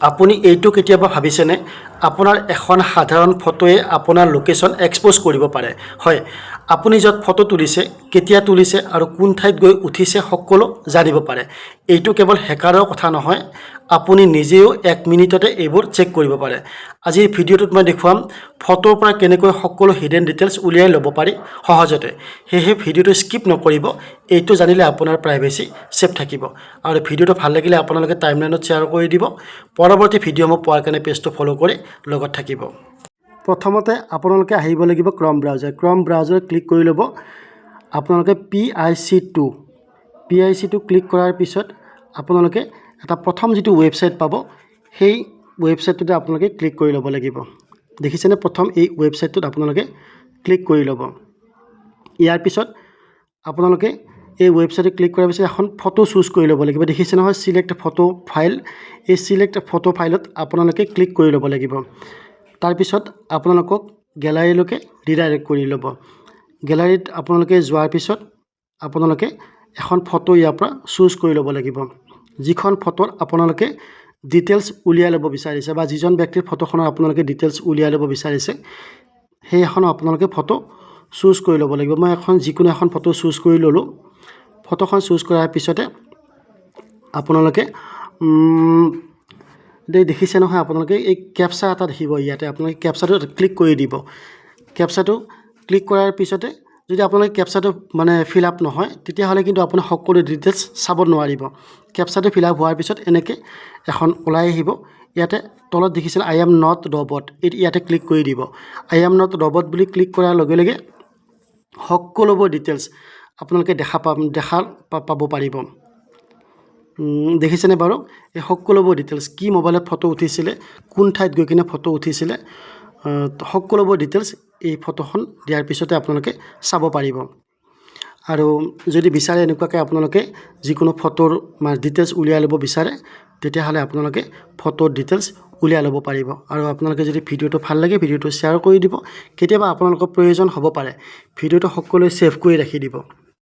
আপুনি এইটো কেতিয়াবা ভাবিছেনে আপোনাৰ এখন সাধাৰণ ফটোৱে আপোনাৰ লোকেশ্যন এক্সপ'জ কৰিব পাৰে হয় আপুনি য'ত ফটো তুলিছে কেতিয়া তুলিছে আৰু কোন ঠাইত গৈ উঠিছে সকলো জানিব পাৰে এইটো কেৱল হেকাৰৰ কথা নহয় আপুনি নিজেও 1 মিনিটতে এইবোৰ চেক কৰিব পাৰে আজিৰ ভিডিঅ'টোত মই দেখুৱাম ফটোৰ পৰা কেনেকৈ সকলো হিডেন ডিটেইলছ উলিয়াই ল'ব পাৰি সহজতে হেহে ভিডিঅ'টো স্কিপ নকৰিব এইটো জানিলে আপোনাৰ প্ৰাইভেচি সেফ থাকিব আৰু ভিডিঅ'টো ভাল লাগিলে আপোনালোকে টাইমলাইনত শ্বেয়াৰ কৰি দিব পৰৱৰ্তী ভিডিঅ'সমূহ পোৱাৰ কাৰণে পেজটো ফলো কৰি লগত থাকিব প্ৰথমতে আপোনালোকে আহিব লাগিব ক্ৰম ব্ৰাউজাৰ ক্লিক কৰি ল'ব আপোনালোকে PIC2 ক্লিক কৰাৰ পিছত আপোনালোকে এটা প্ৰথম যেটো ৱেবসাইট পাব সেই ৱেবসাইটটোতে আপোনালোকে ক্লিক কৰি ল'ব লাগিব দেখিছেনে প্ৰথম এই ৱেবসাইটটোত আপোনালোকে ক্লিক কৰি ল'ব ইয়াৰ পিছত আপোনালোকে এই ৱেবসাইটে ক্লিক কৰাৰ পিছত এখন ফটো চুজ কৰি ল'ব লাগিব দেখিছে নহয় সিলেক্ট ফটো ফাইল এই সিলেক্ট ফটো ফাইলত আপোনালোকে ক্লিক কৰি ল'ব লাগিব তাৰ পিছত আপোনালোকক গ্যালাৰীলৈকে ৰিডাইৰেক্ট কৰি ল'ব গ্যালাৰীত আপোনালোকে যোৱাৰ পিছত আপোনালোকে এখন ফটো ইয়াৰ পৰা চুজ কৰি ল'ব লাগিব যিখন ফটোৰ আপোনালোকে ডিটেইলছ উলিয়াই ল'ব বিচাৰিছে বা যিজন ব্যক্তিৰ ফটোখনৰ আপোনালোকে ডিটেইলছ উলিয়াই ল'ব বিচাৰিছে সেই এখন আপোনালোকে ফটো চুজ কৰি ল'ব লাগিব মই এখন যিকোনো এখন ফটো চুজ কৰি ল'লো ফটোখন চুজ কৰাৰ পিছতে আপোনালোকে দেখিছে নহয় আপোনালোকে এই ক্যাপচা এটা দেখিব ইয়াতে আপোনালোকে ক্যাপচাটো ক্লিক কৰি দিব ক্যাপচাটো ক্লিক কৰাৰ পিছতে যদি আপোনালোকে ক্যাপচাটো মানে ফিল আপ নহয় তেতিয়া হলে কিন্তু আপুনি সকলো ডিটেইলছ চাব নোৱাৰিব ক্যাপচাটো ফিল আপ হোৱাৰ পিছত এনেকৈ এখন ওলাই আহিব ইয়াতে তলত দেখিছিল আই এম নট ৰবট ইয়াতে ক্লিক কৰি দিব আই এম নট ৰবট বুলি ক্লিক কৰাৰ লগে লগে সকলোবোৰ ডিটেইলছ আপোনালোকে দেখা পাব পাৰিব দেখিছেনে বাৰু এই সকলোবোৰ ডিটেইলছ কি মোবাইলত ফটো উঠিছিলে কোন ঠাইত গৈ কিনে ফটো উঠিছিলে সকলোবোৰ ডিটেইলছ এই ফটোখন দিয়াৰ পিছতে আপোনালোকে চাব পাৰিব আৰু যদি বিচাৰে এনেকুৱাকৈ আপোনালোকে যিকোনো ফটোৰ ডিটেইলছ উলিয়াই ল'ব বিচাৰে তেতিয়াহ'লে আপোনালোকে ফটোৰ ডিটেইলছ উলিয়াই ল'ব পাৰিব আৰু আপোনালোকে যদি ভিডিঅ'টো ভাল লাগে ভিডিঅ'টো শ্বেয়াৰ কৰি দিব কেতিয়াবা আপোনালোকৰ প্ৰয়োজন হ'ব পাৰে ভিডিঅ'টো সকলোৱে সেভ কৰি ৰাখি দিব